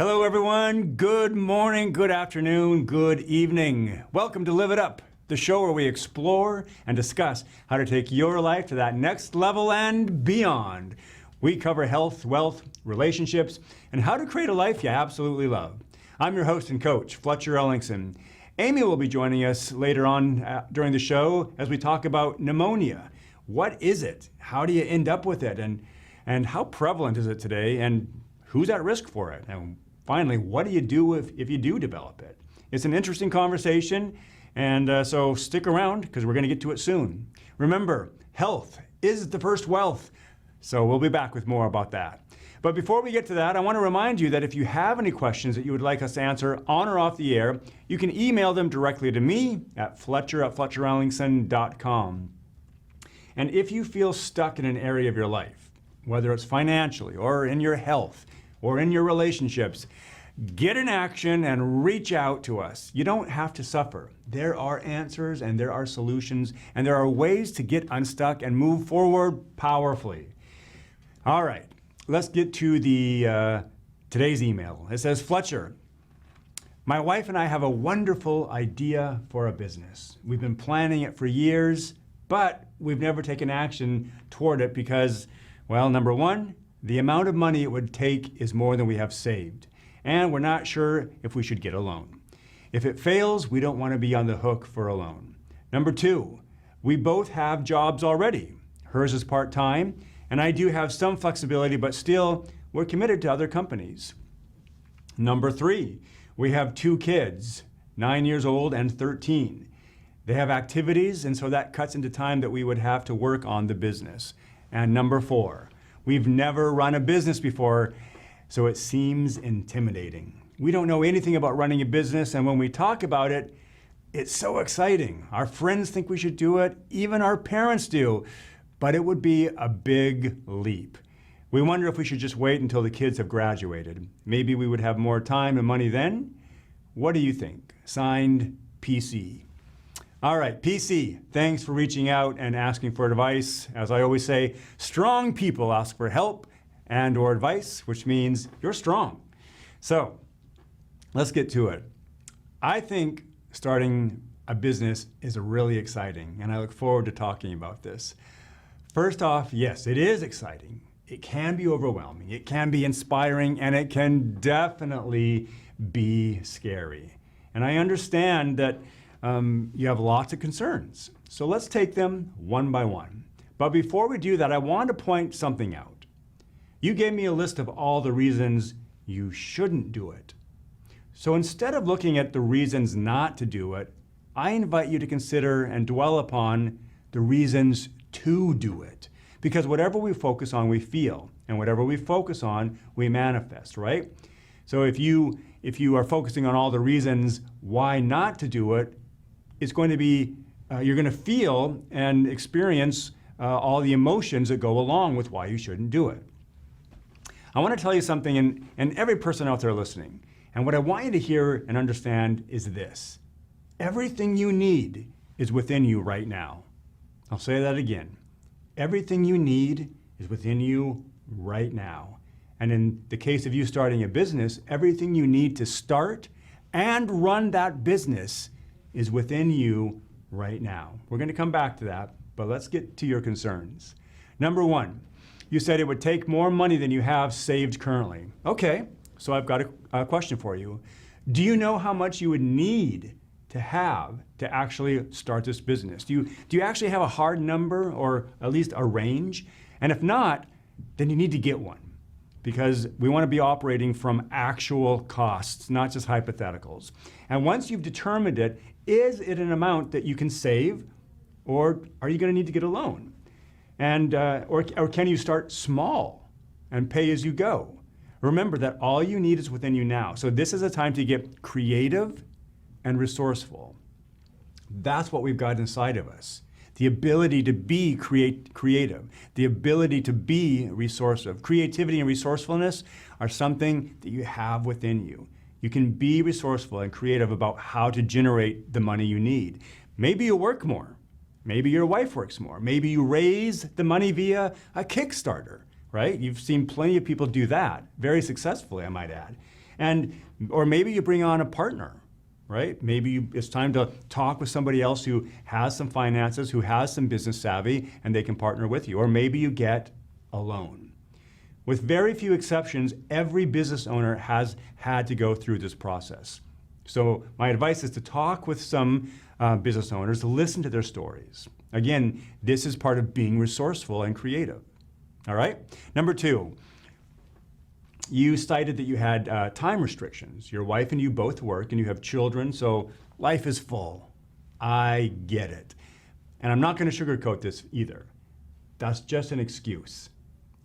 Hello everyone, good morning, good afternoon, good evening. Welcome to Live It Up, the show where we explore and discuss how to take your life to that next level and beyond. We cover health, wealth, relationships, and how to create a life you absolutely love. I'm your host and coach, Fletcher. Amy will be joining us later on during the show as we talk about pneumonia. What is it? How do you end up with it? And how prevalent is it today? And who's at risk for it? And finally, what do you do if you do develop it? It's an interesting conversation, and so stick around because we're going to get to it soon. Remember, health is the first wealth, so we'll be back with more about that. But before we get to that, I want to remind you that if you have any questions that you would like us to answer on or off the air, you can email them directly to me at fletcher@fletcherellingson.com. And if you feel stuck in an area of your life, whether it's financially or in your health or in your relationships, get in action and reach out to us. You don't have to suffer. There are answers and there are solutions and there are ways to get unstuck and move forward powerfully. All right, let's get to the today's email. It says, Fletcher, my wife and I have a wonderful idea for a business. We've been planning it for years, but we've never taken action toward it because, well, number one, the amount of money it would take is more than we have saved, and we're not sure if we should get a loan. If it fails, we don't want to be on the hook for a loan. Number two, we both have jobs already. Hers is part-time, and I do have some flexibility, but still, we're committed to other companies. Number three, we have two kids, 9 years old and 13. They have activities, and so that cuts into time that we would have to work on the business. And number four, we've never run a business before, so it seems intimidating. We don't know anything about running a business, and when we talk about it, it's so exciting. Our friends think we should do it, even our parents do, but it would be a big leap. We wonder if we should just wait until the kids have graduated. Maybe we would have more time and money then. What do you think? Signed, PC. All right, PC, thanks for reaching out and asking for advice. As I always say, strong people ask for help and or advice, which means you're strong. So let's get to it. I think starting a business is really exciting, and I look forward to talking about this. First off, yes, it is exciting. It can be overwhelming, it can be inspiring, and it can definitely be scary. And I understand that you have lots of concerns. So let's take them one by one. But before we do that, I want to point something out. You gave me a list of all the reasons you shouldn't do it. So instead of looking at the reasons not to do it, I invite you to consider and dwell upon the reasons to do it. Because whatever we focus on, we feel. And whatever we focus on, we manifest, right? So if you are focusing on all the reasons why not to do it, it's going to be, you're going to feel and experience all the emotions that go along with why you shouldn't do it. I want to tell you something, and every person out there listening, and what I want you to hear and understand is this. Everything you need is within you right now. I'll say that again. Everything you need is within you right now. And in the case of you starting a business, everything you need to start and run that business is within you right now. We're going to come back to that, but let's get to your concerns. Number one, you said it would take more money than you have saved currently. Okay, so I've got a question for you. Do you know how much you would need to have to actually start this business? Do you actually have a hard number or at least a range? And if not, then you need to get one, because we want to be operating from actual costs, not just hypotheticals. And once you've determined it, is it an amount that you can save, or are you going to need to get a loan? And or can you start small and pay as you go? Remember that all you need is within you now. So this is a time to get creative and resourceful. That's what we've got inside of us. The ability to be creative, the ability to be resourceful. Creativity and resourcefulness are something that you have within you. You can be resourceful and creative about how to generate the money you need. Maybe you work more. Maybe your wife works more. Maybe you raise the money via a Kickstarter, right? You've seen plenty of people do that very successfully, I might add. Or maybe you bring on a partner, right? Maybe it's time to talk with somebody else who has some finances, who has some business savvy, and they can partner with you. Or maybe you get a loan. With very few exceptions, every business owner has had to go through this process. So my advice is to talk with some business owners, to listen to their stories. Again, this is part of being resourceful and creative. All right? Number 2, you cited that you had time restrictions. Your wife and you both work and you have children, so life is full. I get it. And I'm not going to sugarcoat this either. That's just an excuse.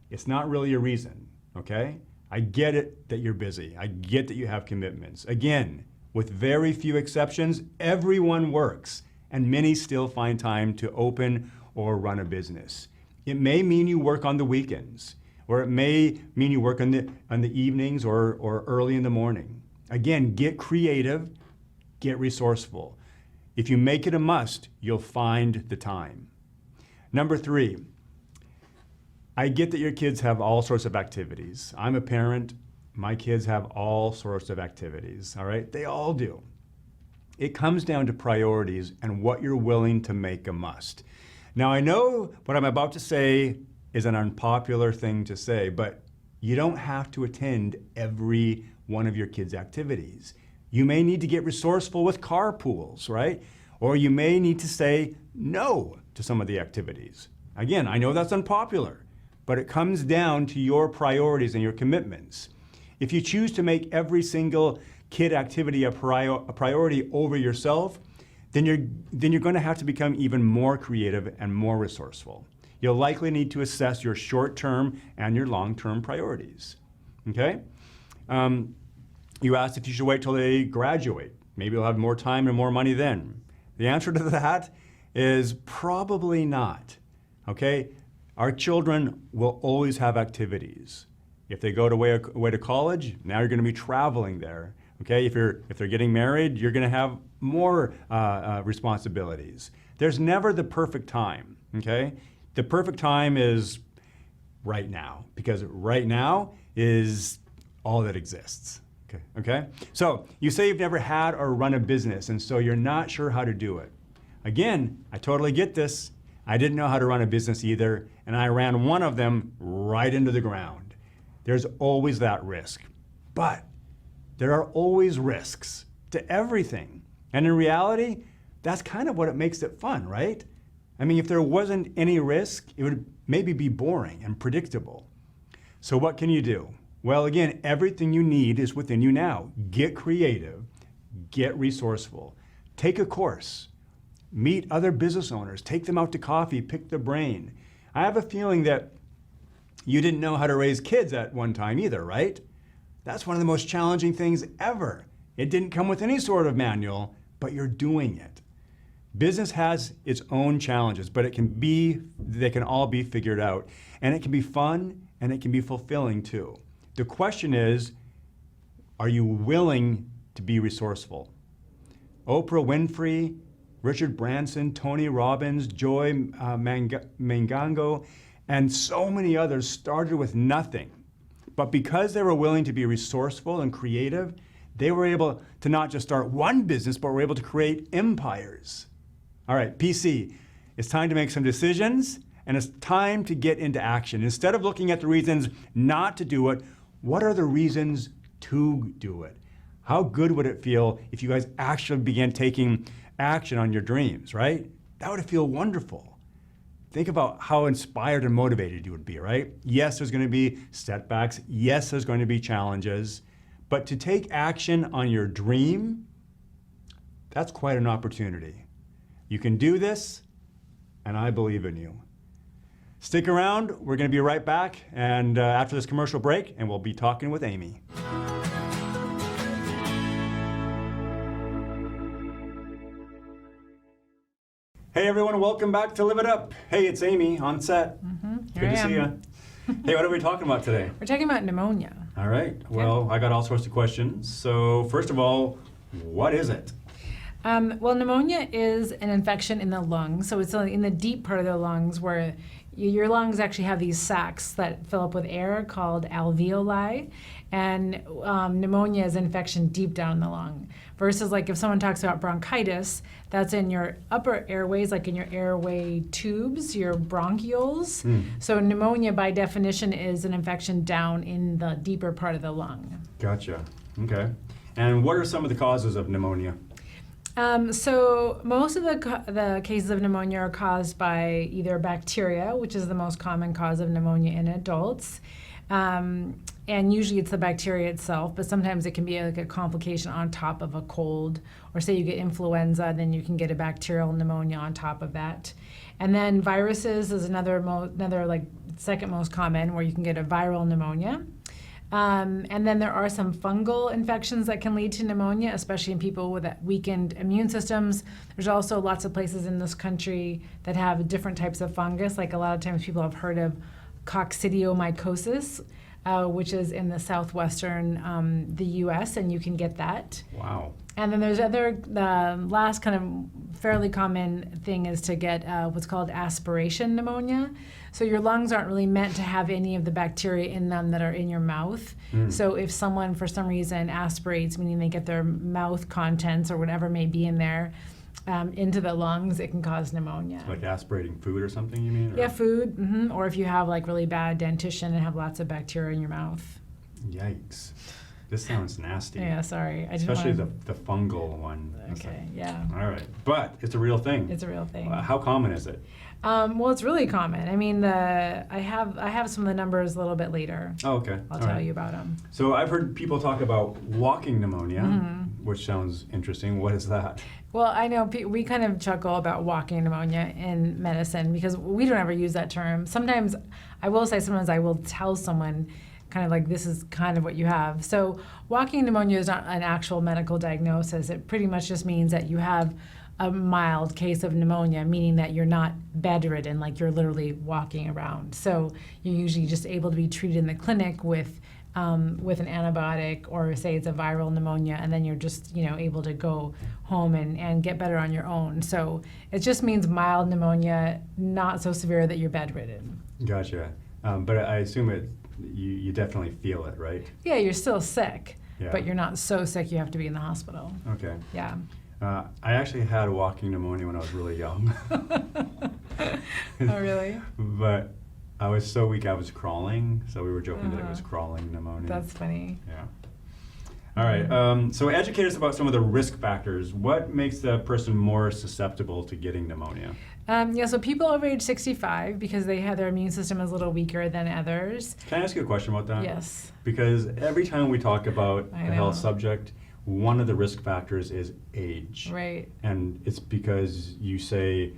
It's not really a reason, okay? I get it that you're busy. I get that you have commitments. Again, with very few exceptions, everyone works, and many still find time to open or run a business. It may mean you work on the weekends, or it may mean you work on the evenings or early in the morning. Again, get creative, get resourceful. If you make it a must, you'll find the time. Number 3, I get that your kids have all sorts of activities. I'm a parent. My kids have all sorts of activities, all right? They all do. It comes down to priorities and what you're willing to make a must. Now, I know what I'm about to say is an unpopular thing to say, but you don't have to attend every one of your kids' activities. You may need to get resourceful with carpools, right? Or you may need to say no to some of the activities. Again, I know that's unpopular, but it comes down to your priorities and your commitments. If you choose to make every single kid activity a priority over yourself, then you're going to have to become even more creative and more resourceful. You'll likely need to assess your short-term and your long-term priorities, okay? You asked if you should wait till they graduate. Maybe you'll have more time and more money then. The answer to that is probably not, okay? Our children will always have activities. If they go away to college, now you're going to be traveling there. Okay, if they're getting married, you're going to have more responsibilities. There's never the perfect time. Okay, the perfect time is right now, because right now is all that exists. Okay. So you say you've never had or run a business, and so you're not sure how to do it. Again, I totally get this. I didn't know how to run a business either, and I ran one of them right into the ground. There's always that risk. But there are always risks to everything. And in reality, that's kind of what it makes it fun, right? I mean, if there wasn't any risk, it would maybe be boring and predictable. So what can you do? Well, again, everything you need is within you now. Get creative, get resourceful, take a course, meet other business owners, take them out to coffee, pick their brain. I have a feeling that you didn't know how to raise kids at one time either, right? That's one of the most challenging things ever. It didn't come with any sort of manual, but you're doing it. Business has its own challenges, but they can all be figured out. And it can be fun and it can be fulfilling too. The question is, are you willing to be resourceful? Oprah Winfrey, Richard Branson, Tony Robbins, Joy Mangango, and so many others started with nothing. But because they were willing to be resourceful and creative, they were able to not just start one business, but were able to create empires. All right, PC, it's time to make some decisions, and it's time to get into action. Instead of looking at the reasons not to do it, what are the reasons to do it? How good would it feel if you guys actually began taking action on your dreams, right? That would feel wonderful. Think about how inspired and motivated you would be, right? Yes, there's going to be setbacks. Yes, there's going to be challenges. But to take action on your dream, that's quite an opportunity. You can do this, and I believe in you. Stick around. We're going to be right back and after this commercial break, and we'll be talking with Amy. Hey everyone, welcome back to Live It Up. Hey, it's Amy on set. Good to see you. Hey, what are we talking about today? We're talking about pneumonia. All right. Well, I got all sorts of questions. So first of all, what is it? Well, pneumonia is an infection in the lungs. So it's in the deep part of the lungs where your lungs actually have these sacs that fill up with air called alveoli, and pneumonia is infection deep down in the lung. Versus like if someone talks about bronchitis, that's in your upper airways, like in your airway tubes, your bronchioles. So pneumonia by definition is an infection down in the deeper part of the lung. Gotcha. Okay. And what are some of the causes of pneumonia? So most of the cases of pneumonia are caused by either bacteria, which is the most common cause of pneumonia in adults. And usually it's the bacteria itself, but sometimes it can be like a complication on top of a cold, or say you get influenza, then you can get a bacterial pneumonia on top of that. And then viruses is another like second most common, where you can get a viral pneumonia. And then there are some fungal infections that can lead to pneumonia, especially in people with weakened immune systems. There's also lots of places in this country that have different types of fungus. Like a lot of times people have heard of coccidiomycosis, which is in the southwestern the U.S., and you can get that. Wow. And then there's the last kind of fairly common thing is to get what's called aspiration pneumonia. So your lungs aren't really meant to have any of the bacteria in them that are in your mouth. So if someone for some reason aspirates, meaning they get their mouth contents or whatever may be in there into the lungs, it can cause pneumonia. Like aspirating food or something, you mean? Or? Yeah, food, or if you have like really bad dentition and have lots of bacteria in your mouth. Yikes. This sounds nasty. Yeah, sorry. Especially the fungal one. Okay, yeah. All right. But it's a real thing. It's a real thing. How common is it? Well, it's really common. I mean, I have some of the numbers a little bit later. Oh, okay. I'll tell you about them. So I've heard people talk about walking pneumonia, which sounds interesting. What is that? Well, I know we kind of chuckle about walking pneumonia in medicine because we don't ever use that term. Sometimes I will tell someone kind of like, this is kind of what you have. So walking pneumonia is not an actual medical diagnosis. It pretty much just means that you have a mild case of pneumonia, meaning that you're not bedridden, like you're literally walking around. So you're usually just able to be treated in the clinic with an antibiotic, or say it's a viral pneumonia, and then you're just able to go home and get better on your own. So it just means mild pneumonia, not so severe that you're bedridden. Gotcha. But I assume you definitely feel it, right? Yeah, you're still sick, Yeah. but you're not so sick you have to be in the hospital. Okay. Yeah. I actually had walking pneumonia when I was really young. Oh, really? But I was so weak I was crawling, so we were joking that it was crawling pneumonia. That's funny. Yeah. All right. So educate us about some of the risk factors. What makes the person more susceptible to getting pneumonia? So people over age 65, because their immune system is a little weaker than others. Can I ask you a question about that? Yes. Because every time we talk about I a know. health subject, one of the risk factors is age. Right. And it's because you say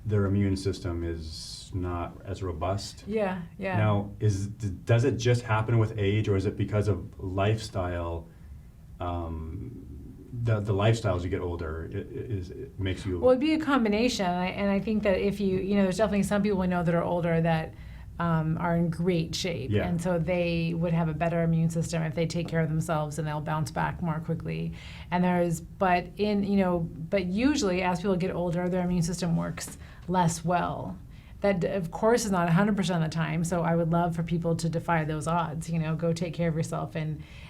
their immune system is not as robust. Yeah, yeah. Now, does it just happen with age, or is it because of lifestyle? The lifestyle as you get older it makes you. Well, it'd be a combination, and I think that if there's definitely some people we know that are older that are in great shape, Yeah. and so they would have a better immune system if they take care of themselves, and they'll bounce back more quickly. And but usually as people get older, their immune system works less well. That, of course, is not 100% of the time, so I would love for people to defy those odds, go take care of yourself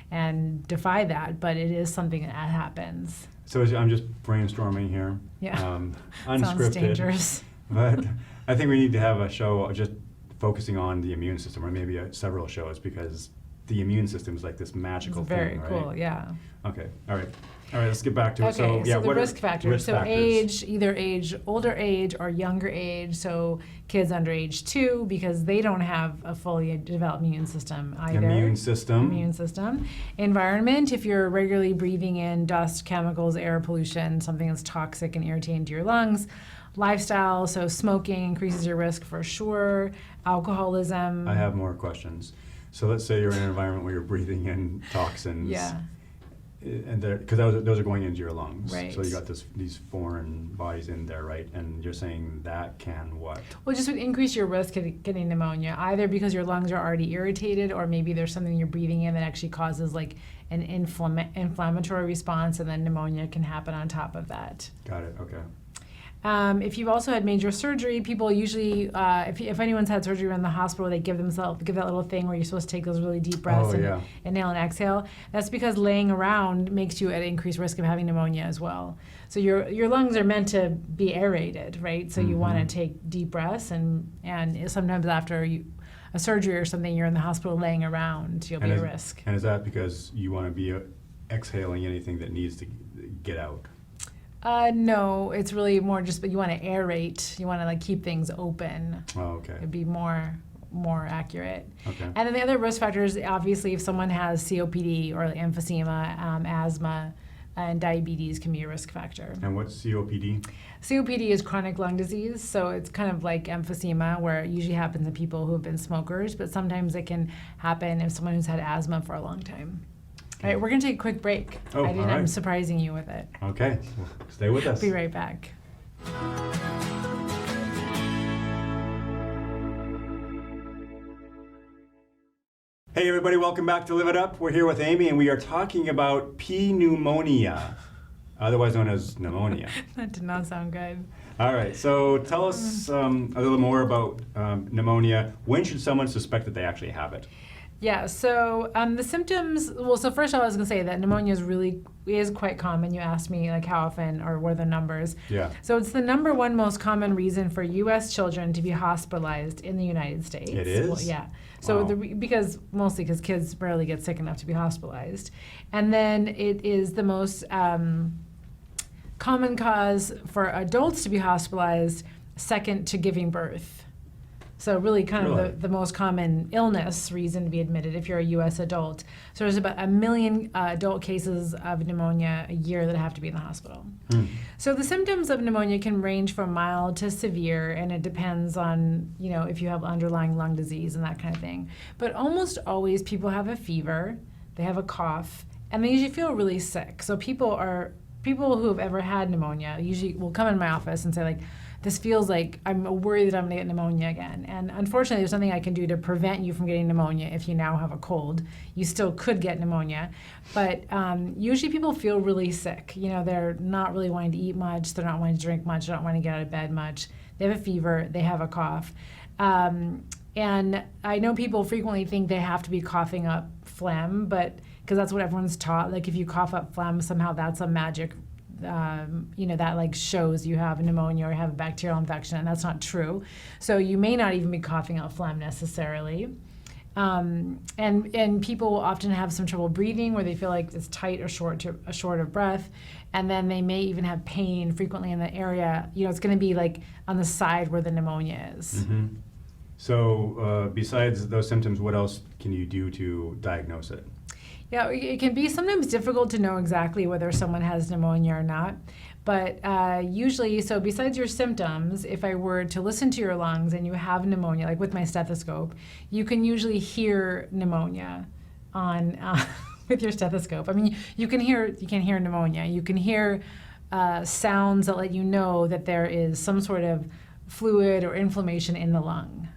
and defy that, but it is something that happens. So I'm just brainstorming here. Yeah. Unscripted. Sounds dangerous. But I think we need to have a show just focusing on the immune system, or maybe several shows, because the immune system is like this magical It's very thing, right? cool, yeah. Okay, all right, let's get back to it. Okay, so the what are risk factors. So age, either older age or younger age. So kids under age 2, because they don't have a fully developed immune system either. Immune system. Environment, if you're regularly breathing in dust, chemicals, air pollution, something that's toxic and irritating to your lungs. Lifestyle, so smoking increases your risk for sure. Alcoholism. I have more questions. So let's say you're in an environment where you're breathing in toxins. Yeah. And because those are going into your lungs. Right. So you got these foreign bodies in there, right? And you're saying that can what? Well, just would increase your risk of getting pneumonia, either because your lungs are already irritated, or maybe there's something you're breathing in that actually causes like an inflammatory response, and then pneumonia can happen on top of that. Got it, okay. If you've also had major surgery, people usually, if anyone's had surgery in the hospital, they give that little thing where you're supposed to take those really deep breaths and inhale and exhale. That's because laying around makes you at increased risk of having pneumonia as well. So your lungs are meant to be aerated, right? So you want to take deep breaths, and sometimes after a surgery or something, you're in the hospital laying around, you'll be at risk. And is that because you want to be exhaling anything that needs to get out? No, it's really more just, but you want to aerate. You want to like keep things open. Oh, okay. It'd be more accurate. Okay. And then the other risk factors, obviously, if someone has COPD or emphysema, asthma, and diabetes can be a risk factor. And what's COPD? COPD is chronic lung disease, so it's kind of like emphysema, where it usually happens in people who have been smokers, but sometimes it can happen in someone who's had asthma for a long time. All right, we're going to take a quick break. Oh, all right. I'm surprising you with it. Okay, well, stay with us. Be right back. Hey everybody, welcome back to Live It Up. We're here with Amy and we are talking about pneumonia, otherwise known as pneumonia. That did not sound good. All right, so tell us a little more about pneumonia. When should someone suspect that they actually have it? Yeah, so the symptoms, well, so first of all, I was going to say that pneumonia is quite common. You asked me like how often or what are the numbers. Yeah. So it's the number one most common reason for U.S. children to be hospitalized in the United States. It is? Well, yeah. So Wow. mostly because kids rarely get sick enough to be hospitalized. And then it is the most common cause for adults to be hospitalized, second to giving birth. So really kind of the most common illness reason to be admitted if you're a U.S. adult. So there's about 1 million adult cases of pneumonia a year that have to be in the hospital. So the symptoms of pneumonia can range from mild to severe, and it depends on, if you have underlying lung disease and that kind of thing. But almost always people have a fever, they have a cough, and they usually feel really sick. So people who have ever had pneumonia usually will come in my office and say, like, this feels like I'm worried that I'm going to get pneumonia again. And unfortunately, there's nothing I can do to prevent you from getting pneumonia if you now have a cold. You still could get pneumonia. But usually people feel really sick. They're not really wanting to eat much. They're not wanting to drink much. They don't want to get out of bed much. They have a fever. They have a cough. And I know people frequently think they have to be coughing up phlegm, but because that's what everyone's taught. Like if you cough up phlegm, somehow that's a magic that like shows you have pneumonia or have a bacterial infection, and that's not true. So you may not even be coughing out phlegm necessarily. And people will often have some trouble breathing where they feel like it's tight or short of breath. And then they may even have pain frequently in the area. It's going to be like on the side where the pneumonia is. Mm-hmm. So besides those symptoms, what else can you do to diagnose it? Yeah, it can be sometimes difficult to know exactly whether someone has pneumonia or not. But usually, so besides your symptoms, if I were to listen to your lungs and you have pneumonia, like with my stethoscope, you can usually hear pneumonia on with your stethoscope. I mean, you can hear pneumonia. You can hear sounds that let you know that there is some sort of fluid or inflammation in the lung.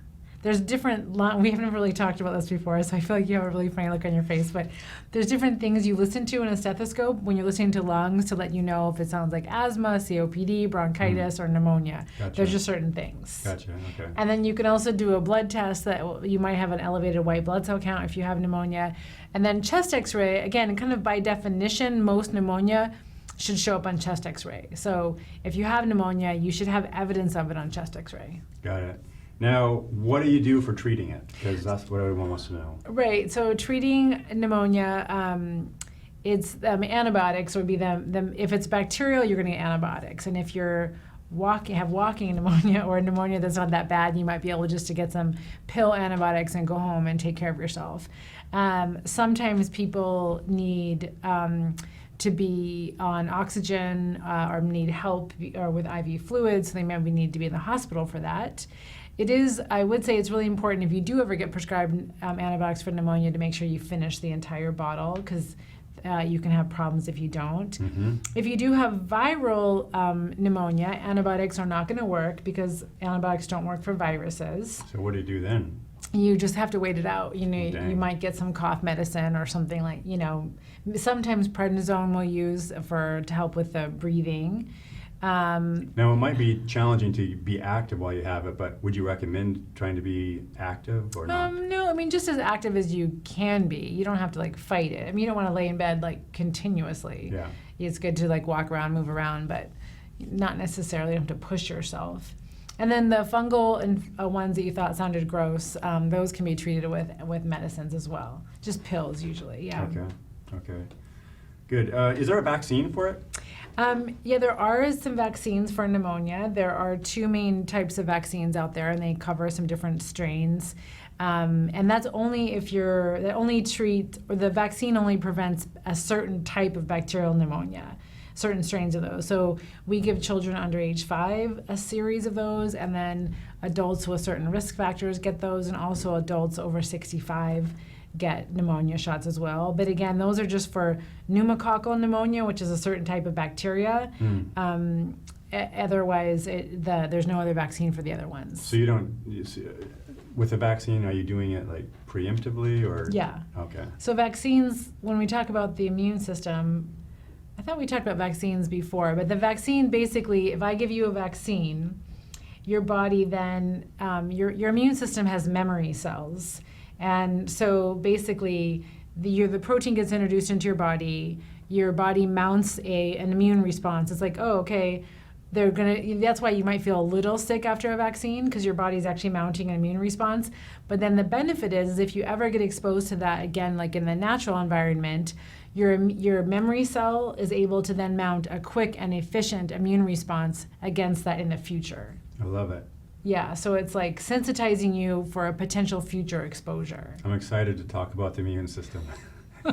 There's different, we haven't really talked about this before, so I feel like you have a really funny look on your face, but there's different things you listen to in a stethoscope when you're listening to lungs to let you know if it sounds like asthma, COPD, bronchitis, or pneumonia. Gotcha. There's just certain things. Gotcha, okay. And then you can also do a blood test that you might have an elevated white blood cell count if you have pneumonia. And then chest x-ray, again, kind of by definition, most pneumonia should show up on chest x-ray. So if you have pneumonia, you should have evidence of it on chest x-ray. Got it. Now, what do you do for treating it? Because that's what everyone wants to know. Right. So treating pneumonia, it's antibiotics would be them. If it's bacterial, you're going to get antibiotics. And if you're walking pneumonia or pneumonia that's not that bad, you might be able just to get some pill antibiotics and go home and take care of yourself. Sometimes people need to be on oxygen or need help or with IV fluids, so they maybe need to be in the hospital for that. I would say it's really important if you do ever get prescribed antibiotics for pneumonia to make sure you finish the entire bottle, because you can have problems if you don't. Mm-hmm. If you do have viral pneumonia, antibiotics are not going to work because antibiotics don't work for viruses. So what do you do then? You just have to wait it out. You Dang. might get some cough medicine or something sometimes prednisone we'll use to help with the breathing. Now, it might be challenging to be active while you have it, but would you recommend trying to be active or not? No, I mean, just as active as you can be. You don't have to like fight it. I mean, you don't want to lay in bed like continuously. Yeah. It's good to like walk around, move around, but not necessarily have to push yourself. And then the fungal and ones that you thought sounded gross, those can be treated with medicines as well. Just pills usually, yeah. Okay. Good. Is there a vaccine for it? Yeah, there are some vaccines for pneumonia. There are two main types of vaccines out there, and they cover some different strains. And that's only if the vaccine only prevents a certain type of bacterial pneumonia, certain strains of those. So we give children under age 5 a series of those, and then adults with certain risk factors get those, and also adults over 65 get pneumonia shots as well. But again, those are just for pneumococcal pneumonia, which is a certain type of bacteria. Otherwise, there's no other vaccine for the other ones. So with a vaccine, are you doing it like preemptively or? Yeah. Okay. So vaccines, when we talk about the immune system, I thought we talked about vaccines before, but the vaccine basically, if I give you a vaccine, your body then, your immune system has memory cells. And so basically, the protein gets introduced into your body mounts an immune response. It's like, oh, okay, that's why you might feel a little sick after a vaccine, because your body's actually mounting an immune response. But then the benefit is if you ever get exposed to that again, like in the natural environment, your memory cell is able to then mount a quick and efficient immune response against that in the future. I love it. Yeah, so it's like sensitizing you for a potential future exposure. I'm excited to talk about the immune system.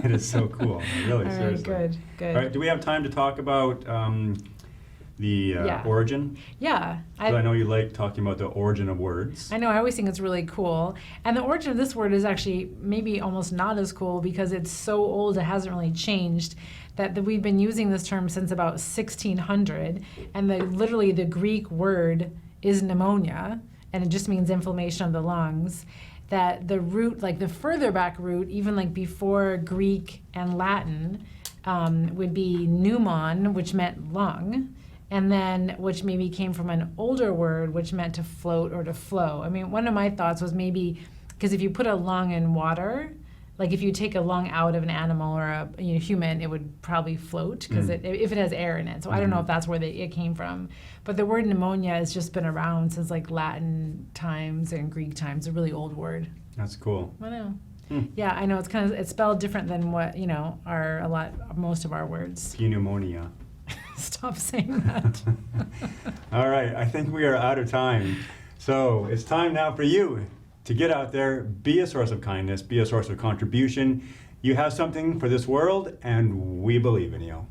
It is so cool, really, All right, seriously. good. All right, do we have time to talk about the origin? Yeah. I know you like talking about the origin of words. I know, I always think it's really cool. And the origin of this word is actually maybe almost not as cool because it's so old it hasn't really changed. That we've been using this term since about 1600, and literally the Greek word is pneumonia, and it just means inflammation of the lungs. That the root, like the further back root, even like before Greek and Latin, would be pneumon, which meant lung, and then which maybe came from an older word, which meant to float or to flow. I mean, one of my thoughts was maybe, because if you put a lung in water, like if you take a lung out of an animal or a human, it would probably float because if it has air in it. So I don't know if that's where it came from. But the word pneumonia has just been around since like Latin times and Greek times, a really old word. That's cool. I know. Yeah, I know it's spelled different than what, most of our words. Pneumonia. Stop saying that. All right, I think we are out of time. So it's time now for you to get out there, be a source of kindness, be a source of contribution. You have something for this world, and we believe in you.